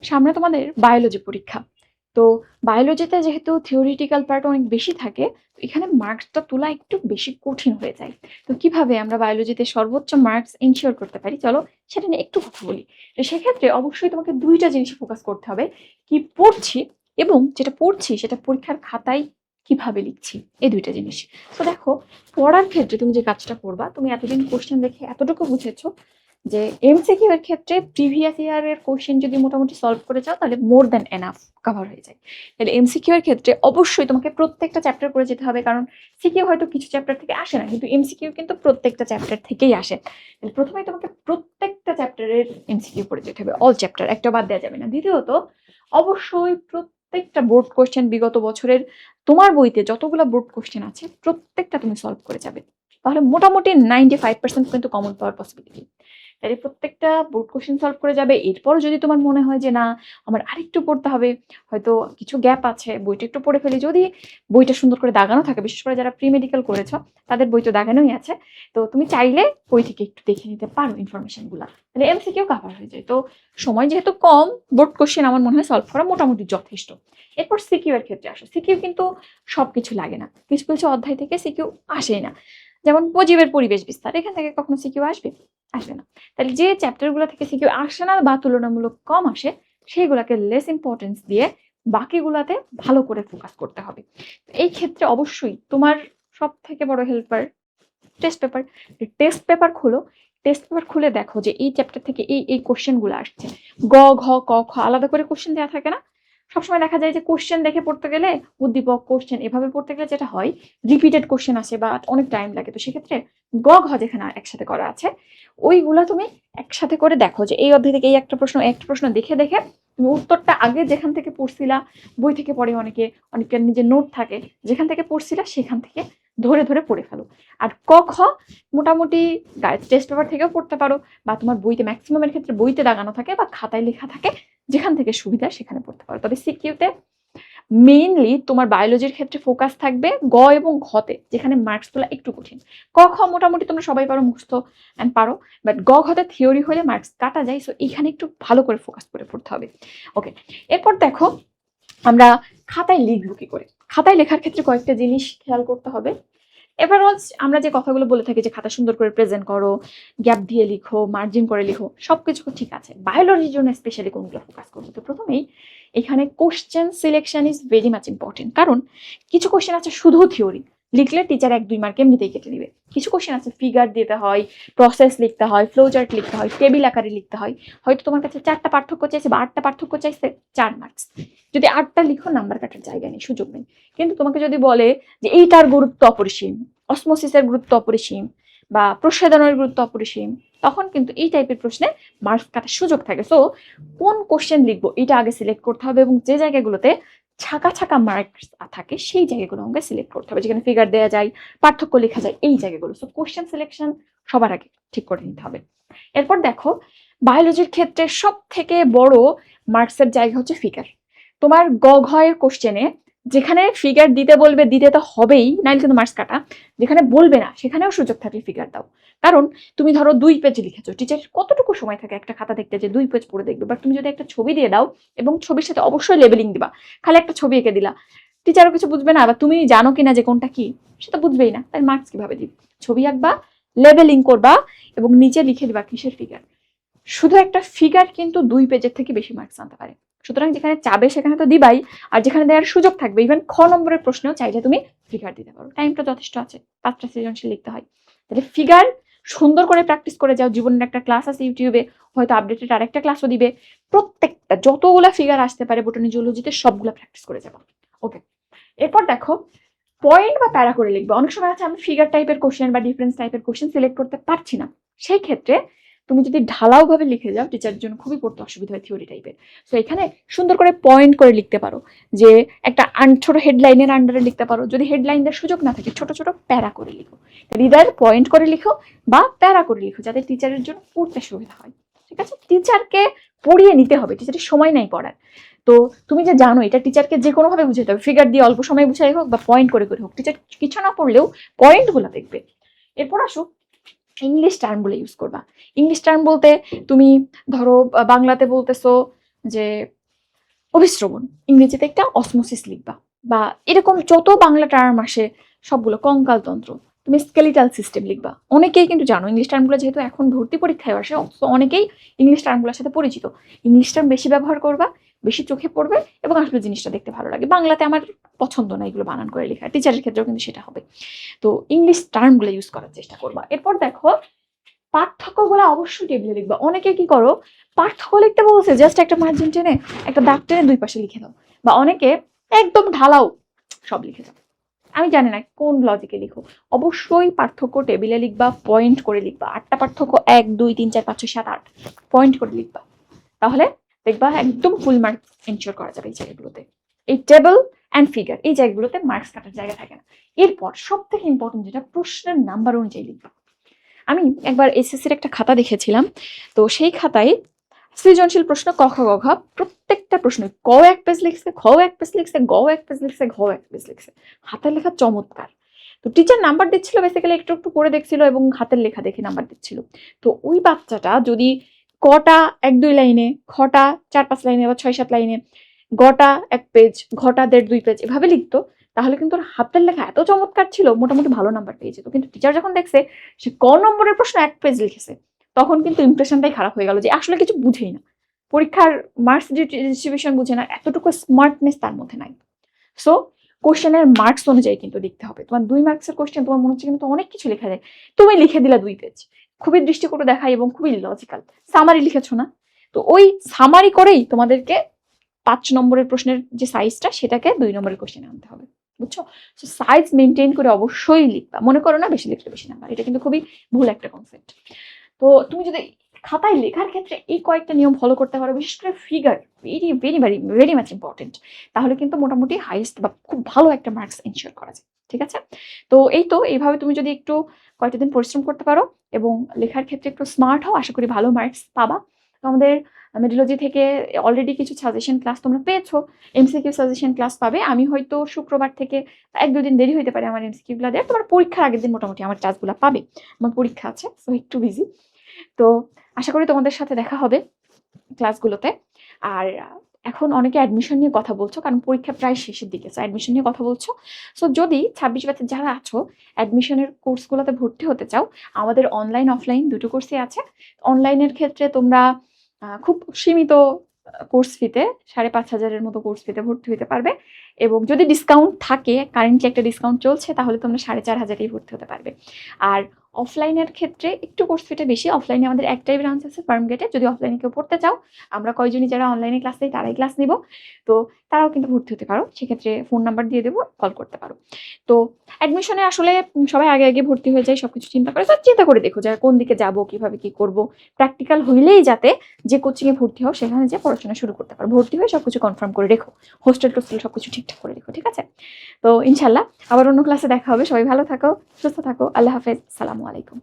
সামনে তোমাদের বায়োলজি পরীক্ষা। তো বায়োলজিতে যেহেতু থিওরিটিক্যাল পার্ট অনেক বেশি থাকে, তো এখানে মার্কসটা তোলা একটু বেশি কঠিন হয়ে যায়। তো কিভাবে আমরা বায়োলজিতে সর্বোচ্চ মার্কস এনশিওর করতে পারি, চলো সেটা নিয়ে একটু কথা বলি। তো সেক্ষেত্রে অবশ্যই তোমাকে দুইটা জিনিসে ফোকাস করতে হবে, কি পড়ছি এবং যেটা পড়ছি সেটা পরীক্ষার খাতায় কিভাবে লিখছি, এই দুইটা জিনিস। তো দেখো, পড়ার ক্ষেত্রে তুমি যে কাজটা করবা, তুমি এতদিন কোশ্চেন দেখে এতটুকু বুঝেছো যে এমসিকিউ এর ক্ষেত্রে প্রিভিয়াস ইয়ারের কোশ্চেন যদি মোটামুটি সলভ করে যাও তাহলে মোর দ্যান এনাফ কভার হয়ে যায়। তাহলে এমসিকিউ এর ক্ষেত্রে অবশ্যই তোমাকে প্রত্যেকটা চ্যাপ্টার করে যেতে হবে, কারণ সিকিউ হয়তো কিছু চ্যাপ্টার থেকে আসে না, কিন্তু এমসিকিউ কিন্তু প্রত্যেকটা চ্যাপ্টার থেকেই আসে। তাহলে প্রথমেই তোমাকে প্রত্যেকটা চ্যাপ্টারের এমসিকিউ পড়ে যেতে হবে, অল চ্যাপ্টার, একটা বাদ দেওয়া যাবে না। দ্বিতীয়ত, অবশ্যই প্রত্যেকটা বোর্ড কোশ্চেন বিগত বছরের তোমার বইতে যতগুলো বোর্ড কোশ্চেন আছে প্রত্যেকটা তুমি সলভ করে যাবে, তাহলে মোটামুটি 95% কিন্তু কমন পাওয়ার পসিবিলিটি। তাহলে প্রত্যেকটা বোর্ড কোশ্চেন সলভ করে যাবে। এরপর যদি তোমার মনে হয় যে না, আমার আরেকটু পড়তে হবে, হয়তো কিছু গ্যাপ আছে, বইটা একটু পড়ে ফেলি, যদি বইটা সুন্দর করে দাগানো থাকে, বিশেষ করে যারা প্রি মেডিকেল করেছ তাদের বই তো দাগানোই আছে, তো তুমি চাইলে বই থেকে একটু দেখে নিতে পারো ইনফরমেশনগুলো, তাহলে এমসিকিউ কভার হয়ে যায়। তো সময় যেহেতু কম, বোর্ড কোশ্চেন আমার মনে হয় সলভ করা মোটামুটি যথেষ্ট। এরপর সিকিউ এর ক্ষেত্রে আসো। সিকিউ কিন্তু সবকিছু লাগে না, কিছু কিছু অধ্যায় থেকে সিকিউ আসেই না। যেমন মুজিবের পরিবেশ বিস্তার, এখান থেকে কখনো সিকিউ আসবে? আসবে না। তাহলে যে চ্যাপ্টারগুলো থেকে সিকিউ আসে না বা তুলনামূলক কম আসে, সেইগুলোকে লেস ইম্পর্টেন্স দিয়ে বাকিগুলোতে ভালো করে ফোকাস করতে হবে। এই ক্ষেত্রে অবশ্যই তোমার সব থেকে বড় helper test paper. Test paper খোলো, টেস্ট পেপার খুলে দেখো যে এই চ্যাপ্টার থেকে এই এই কোশ্চেনগুলো আসছে। গ ঘ ক খ আলাদা করে কোশ্চেন দেওয়া থাকে না? সবসময় দেখা যায় যে কোশ্চেন দেখে পড়তে গেলে, উদ্দীপক কোশ্চেন এভাবে পড়তে গেলে যেটা হয়, রিপিটেড কোশ্চেন আসে বা অনেক টাইম লাগে। তো সেক্ষেত্রে গ ঘ যেখানে একসাথে করা আছে, ওইগুলা তুমি একসাথে করে দেখো যে এই অধ্যায় থেকে এই একটা প্রশ্ন দেখে দেখে তুমি উত্তরটা আগে যেখান থেকে পড়ছিলা, বই থেকে পড়ে অনেকে, অনেকের নিজের নোট থাকে, যেখান থেকে পড়ছিলা সেখান থেকে ধরে ধরে পড়ে ফেলো। আর ক খ মোটামুটি টেস্ট পেপার থেকেও পড়তে পারো, বা তোমার বইতে ম্যাক্সিমামের ক্ষেত্রে বইতে দাগানো থাকে বা খাতায় লেখা থাকে, যেখান থেকে সুবিধা সেখানে পড়তে পারো। তবে সিকিউতে মেইনলি তোমার বায়োলজির ক্ষেত্রে ফোকাস থাকবে গ এবং ঘতে, যেখানে মার্কস তোলা একটু কঠিন। ক খ মোটামুটি তোমরা সবাই পারো, মুখস্থ অ্যান্ড পারো, বাট গ ঘতে থিওরি হলে মার্কস কাটা যায়, সো এখানে একটু ভালো করে ফোকাস করে পড়তে হবে। ওকে, এরপর দেখো আমরা খাতায় লিখবো কি করে। খাতায় লেখার ক্ষেত্রে কয়েকটা জিনিস খেয়াল করতে হবে। এবার আমরা যে কথাগুলো বলে থাকি যে খাতা সুন্দর করে প্রেজেন্ট করো, গ্যাপ দিয়ে লিখো, মার্জিন করে লিখো, সবকিছু ঠিক আছে, বায়োলজির জন্য স্পেশালি কোনগুলো ফোকাস করবো? তো প্রথমেই এখানে question selection is very much important, কারণ কিছু কোশ্চেন আছে শুধু থিওরি, লিখলে টিচার 1-2 মার্ক এমনিতেই কেটে দিবে। কিছু কোশ্চেন আছে ফিগার দিতে হয়, প্রসেস লিখতে হয়, ফ্লো চার্ট লিখতে হয়, টেবিল আকারে লিখতে হয়। হয়তো তোমার কাছে 4টা পার্থক্য চাইছে বা 8টা পার্থক্য চাইছে, 4 মার্কস। যদি 8টা লিখো, নাম্বার কাটার জায়গা নেই, সুযোগ নেই। কিন্তু তোমাকে যদি বলে যে এইটার গুরুত্ব অপরিসীম, অসমোসিসের গুরুত্ব অপরিসীম, বা প্রসাধনের গুরুত্ব অপরিসীম, তখন কিন্তু এই টাইপের প্রশ্নে মার্কস কাটার সুযোগ থাকে। সো কোন কোশ্চেন লিখবো এটা আগে সিলেক্ট করতে হবে, এবং যে জায়গাগুলোতে ছাকা ছাকা মার্কস থাকে সেই জায়গাগুলো আমাকে সিলেক্ট করতে হবে, যেখানে ফিগার দেওয়া যায়, পার্থক্য লেখা যায়, এই জায়গাগুলো। সো কোশ্চেন সিলেকশন সবার আগে ঠিক করে নিতে হবে। এরপর দেখো, বায়োলজির ক্ষেত্রে সব থেকে বড় মার্কসের জায়গা হচ্ছে ফিগার। তোমার গ ঘ এর কোশ্চেনে যেখানে ফিগার দিতে বলবে, দিতে তো হবেই, নাইলে কিন্তু মার্কস কাটা। যেখানে বলবে না সেখানেও সুযোগ থাকলে ফিগার দাও, কারণ তুমি ধরো 2 পেজ লিখেছো, টিচার কতটুকু সময় থাকে একটা খাতা দেখতে যে 2 পেজ পড়ে দেখবে? বাট তুমি যদি একটা ছবি দিয়ে দাও এবং ছবির সাথে অবশ্যই লেবেলিং দিবা, খালি একটা ছবি এঁকে দিলা, টিচারও কিছু বুঝবে না, বা তুমি জানো কিনা যে কোনটা কি সেটা বুঝবেই না, তাই মার্কস কিভাবে দিবে? ছবি আঁকবা, লেবেলিং করবা এবং নিচে লিখে দিবা কিসের ফিগার। শুধু একটা ফিগার কিন্তু 2 পেজের থেকে বেশি মার্কস আনতে পারে। সুতরাং যেখানে চাবে সেখানে তো দিবাই, আর যেখানে দেওয়ার সুযোগ থাকবে, ইভেন খ নম্বরের প্রশ্নেও চাইলে তুমি ফিগার দিতে পারো। টাইমটা যথেষ্ট আছে, 5টা সৃজনশীল লিখতে হয়। তাহলে ফিগার সুন্দর করে প্র্যাকটিস করে যাও। জীবনের একটা ক্লাস আছে ইউটিউবে, হয়তো আপডেটেড আরেকটা ক্লাসও দিবে, প্রত্যেকটা যতগুলা ফিগার আসতে পারে বোটানি জুলজিতে সবগুলা প্র্যাকটিস করে যাবো। ওকে, এরপর দেখো পয়েন্ট বা প্যারা করে লিখবে। অনেক সময় আছে আমি ফিগার টাইপের কোশ্চেন বা ডিফারেন্স টাইপের কোশ্চেন সিলেক্ট করতে পারছি না, সেই ক্ষেত্রে তুমি যদি ঢালাও ভাবে লিখে যাও, টিচারের জন্য খুবই পড়তে অসুবিধা হয় থিওরি টাইপের। সো এখানে সুন্দর করে পয়েন্ট করে লিখতে পারো, যে একটা ছোট হেডলাইনের আন্ডারে লিখতে পারো। যদি হেডলাইন দেওয়ার সুযোগ না থাকে, ছোট ছোট প্যারা করে লিখো। রিডার পয়েন্ট করে লিখো বা প্যারা করে লিখো, যাতে টিচারের জন্য পড়তে সুবিধা হয়। ঠিক আছে, টিচারকে পড়িয়ে নিতে হবে, টিচারের সময় নাই পড়ার। তো তুমি যে জানো এটা টিচারকে যে কোনো ভাবে বুঝাতে হবে, ফিগার দিয়ে অল্প সময় বুঝাই হোক বা পয়েন্ট করে করে হোক, টিচার কিছু না পড়লেও পয়েন্ট গুলো দেখবে। এরপর আসো ইংলিশ টার্ম গুলো ইউজ করবা। ইংলিশ টার্ম বলতে তুমি ধরো বাংলাতে বলতেছো যে অভিশ্রবণ, ইংরেজিতে একটা অসমোসিস লিখবা, বা এরকম যত বাংলা টার্ম আসে সবগুলো, কঙ্কালতন্ত্র, তুমি স্কেলিটাল সিস্টেম লিখবা। অনেকেই কিন্তু জানো ইংলিশ টার্মগুলো যেহেতু এখন ভর্তি পরীক্ষায় আসে, অনেকেই ইংলিশ টার্মগুলোর সাথে পরিচিত। ইংলিশ টার্ম বেশি ব্যবহার করবা, বেশি চোখে পড়বে, এবং আসলে জিনিসটা দেখতে ভালো লাগে। বাংলাতে আমার পছন্দ না এগুলো বানান করে লেখা, টিচারের ক্ষেত্রেও কিন্তু সেটা হবে। তো ইংলিশ টার্মগুলো ইউজ করার চেষ্টা করবা। এরপর দেখো, পার্থক্যগুলো অবশ্যই টেবিলে লিখবা। অনেকে কি করো, পার্থক্য লিখতে বলছে জাস্ট একটা মার্জিন টেনে একটা দাগ টেনে দুই পাশে লিখে দাও, বা অনেকে একদম ঢালাও সব লিখে দাও। আমি জানি না কোন লজিকে লিখো। অবশ্যই পার্থক্য টেবিলে লিখবা, পয়েন্ট করে লিখবা। 8টা পার্থক্য, 1 2 3 4 5 6 7 8 পয়েন্ট করে লিখবা। তাহলে দেখবা একদম ফুল মার্কস এনশিওর করা যাবে এই জায়গাগুলোতে। এই টেবল অ্যান্ড ফিগার এই জায়গাগুলোতে মার্কস কাটার জায়গা থাকে না। এরপর সব থেকে ইম্পর্টেন্ট যেটা, প্রশ্নের নাম্বার অনুযায়ী লিখবা। আমি একবার এসএসসির একটা খাতা দেখেছিলাম, তো সেই খাতায় সৃজনশীল প্রশ্ন ক খ গ ঘ, প্রত্যেকটা প্রশ্ন ক 1 পেজ লিখছে, খ 1 পেজ লিখছে, গ 1 পেজ লিখছে, ঘ 1 পেজ লিখছে। হাতের লেখা চমৎকার। তো টিচার নাম্বার দিচ্ছিল বেসিক্যালি, একটু একটু পড়ে দেখছিল এবং হাতের লেখা দেখে নাম্বার দিচ্ছিল। তো ওই বাচ্চাটা যদি কটা 1 2 লাইনে, খটা 4 5 লাইনে বা 6 7 লাইনে, গটা 1 পেজ, ঘটা 1.5 2 পেজ এভাবে লিখতো, তাহলে কিন্তু ওর হাতের লেখা এত চমৎকার ছিল, মোটামুটি ভালো নাম্বার পেয়ে যেত। কিন্তু টিচার যখন দেখছে সে ক নম্বরের প্রশ্ন 1 পেজ লিখেছে, তখন কিন্তু ইমপ্রেশনটাই খারাপ হয়ে গেল যে আসলে কিছু বুঝেই না, পরীক্ষার মার্কস ডিস্ট্রিবিউশন বুঝে না, এতটুকু স্মার্টনেস তার মধ্যে নাই। সো কোশ্চেনের মার্কস অনুযায়ী কিন্তু লিখতে হবে। তোমার 2 মার্কসের কোশ্চেন, তোমার মনে হচ্ছে কিন্তু অনেক কিছু লেখা যায়, তুমি লিখে দিলা 2 পেজ, খুবই দৃষ্টিকটু দেখায় এবং খুবই লজিক্যাল। সামারি লিখেছো না, তো ওই সামারি করেই তোমাদেরকে 5 নম্বরের প্রশ্নের যে সাইজটা সেটাকে 2 নম্বরের কোশ্চেনে আনতে হবে, বুঝছো? সো সাইজ মেনটেন করে অবশ্যই লিখবা। মনে করো না বেশি লিখলে বেশি নাম্বার, এটা কিন্তু খুবই ভুল একটা কনসেপ্ট। তো তুমি যদি খাতায় লেখার ক্ষেত্রে এই কয়েকটা নিয়ম ফলো করতে পারো, বিশেষ করে figure, very very very very much important, তাহলে কিন্তু মোটামুটি হাইয়েস্ট বা খুব ভালো একটা মার্কস এনশিওর করা যায়। ঠিক আছে? তো এই তো, এইভাবে তুমি যদি একটু কয়েকটা দিন পরিশ্রম করতে পারো এবং লেখার ক্ষেত্রে একটু স্মার্ট হও, আশা করি ভালো মার্কস পাবা। তো আমাদের মেডিলজি থেকে অলরেডি কিছু সাজেশন ক্লাস তোমরা পেয়েছো, এমসিকিউ সাজেশন ক্লাস পাবে। আমি হয়তো শুক্রবার থেকে 1 2 দিন দেরি হইতে পারে আমার এমসিকিউ গুলা দেওয়ার, তোমার পরীক্ষার আগের দিন মোটামুটি আমার ক্লাসগুলো পাবে। আমার পরীক্ষা আছে, সো একটু বিজি। তো আশা করি তোমাদের সাথে দেখা হবে ক্লাসগুলোতে। আর এখন অনেকে অ্যাডমিশন নিয়ে কথা বলছো, কারণ পরীক্ষা প্রায় শেষের দিকে, সো অ্যাডমিশন নিয়ে কথা বলছো। সো যদি 26 ব্যাচে যারা আছো অ্যাডমিশনের কোর্সগুলোতে ভর্তি হতে চাও, আমাদের অনলাইন অফলাইন দুটো কোর্সই আছে। অনলাইনের ক্ষেত্রে তোমরা খুব সীমিত কোর্স ফিতে 5,500-এর মতো কোর্স ফিতে ভর্তি হতে পারবে, এবং যদি ডিসকাউন্ট থাকে, কারেন্টলি একটা ডিসকাউন্ট চলছে, তাহলে তোমরা 4,500-এই ভর্তি হতে পারবে। আর অফলাইনের ক্ষেত্রে একটু কোর্স ফিটা বেশি। অফলাইনে আমাদের একটাই ব্রাঞ্চ আছে ফার্মগেটে। যদি অফলাইনে কেউ পড়তে চাও, আমরা কয়জনই যারা অনলাইনে ক্লাস নেই তারাই ক্লাস নিব, তো তারাও কিন্তু ভর্তি হতে পারো। সেক্ষেত্রে ফোন নাম্বার দিয়ে দেবো, কল করতে পারো। তো অ্যাডমিশনে আসলে সবাই আগে আগে ভর্তি হয়ে যায়, সবকিছু চিন্তা করে। তো চিন্তা করে দেখো যে কোন দিকে যাব, কিভাবে কি করব। প্র্যাকটিক্যাল হইলেই যাতে যে কোচিংয়ে ভর্তি হও সেখানে যে পড়াশোনা শুরু করতে পারো। ভর্তি হয়ে সবকিছু কনফার্ম করে রেখো, হোস্টেল টোস্টেল সবকিছু ঠিকঠাক করে রেখো। ঠিক আছে? তো ইনশাল্লাহ আবার অন্য ক্লাসে দেখা হবে। সবাই ভালো থাকো, সুস্থ থাকো। আল্লাহ হাফেজ, আসসালামু আলাইকুম।